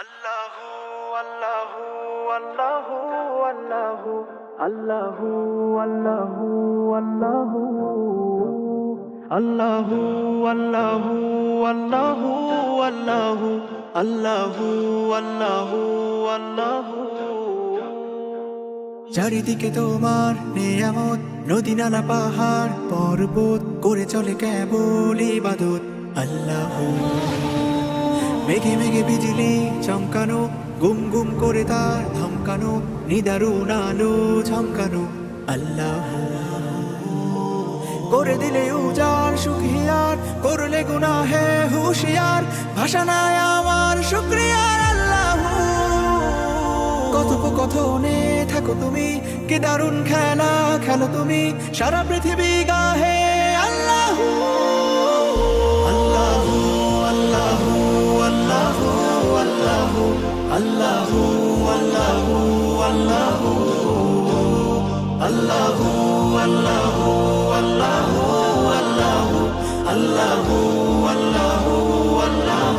আল্লাহু আল্লাহু আল্লাহু আল্লাহু আল্লাহু আল্লাহু আল্লাহু আল্লাহু আল্লাহু আল্লাহু আল্লাহু আল্লাহু আল্লাহু। চারিদিকে তোমার নেয়ামত, নদী নালা পাহাড় পর্বত করে চলে কেবল ইবাদত। আল্লাহ মেঘে মেঘে বিজলি চমকানো, গুম গুম করে তার ধমকানো, নিদারুণ আলো ঝমকানো। আল্লাহ করে দিলে উজাড় সুখিয়ার, করলে গুনাহে হুশিয়ার, ভাষা নাই আমার শুকরিয়ার। আল্লাহ কথোপকথনে থাকো তুমি, কি দারুণ খেলা খেলো তুমি, সারা পৃথিবী গাহে আল্লাহ আল্লাহ আল্লাহ আল্লাহ আল্লাহ আল্লাহ আল্লাহ আল্লাহ আল্লাহ আল্লাহ আল্লাহ আল্লাহ আল্লাহ আল্লাহ।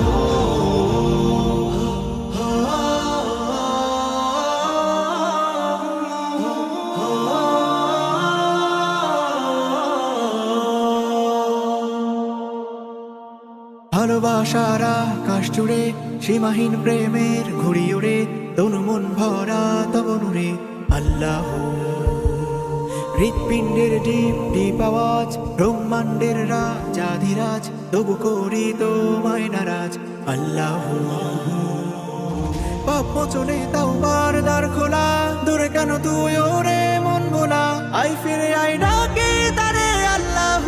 ভালোবাসার আকাশ জুড়ে সীমাহীন প্রেমের ঘুড়ি ওড়ে, তনু মন ভরা তব নূরে। আল্লাহ হৃৎপিণ্ডের ডিপ ডিপ আওয়াজ, ব্রহ্মাণ্ডের রাজাধিরাজ, তবু করি তোমায় নারাজ। আল্লাহ পাপ মোচনে তাওবার দ্বার খোলা, দূরে কেন তুই ওরে মন ভোলা, আই ফিরে আই ডাকে তারে। আল্লাহ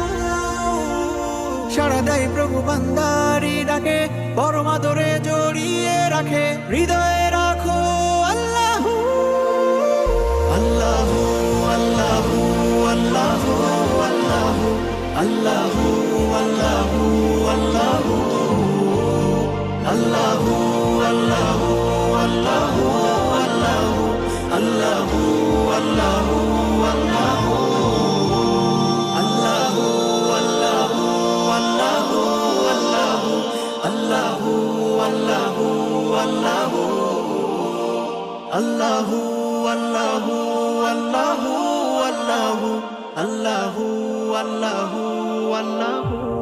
সাড়া দেয় প্রভু বান্দারি ডাকে, পরম আদরে জড়িয়ে রাখে, হৃদয়ে রাখো আল্লাহ আল্লাহ আল্লাহ আল্লাহ আল্লাহ আল্লাহ আল্লাহ আল্লাহ আল্লাহ আল্লাহ আল্লাহ আল্লাহ আল্লাহ আল্লাহ Allahu Allahu Allahu Allahu Allahu Allahu Allahu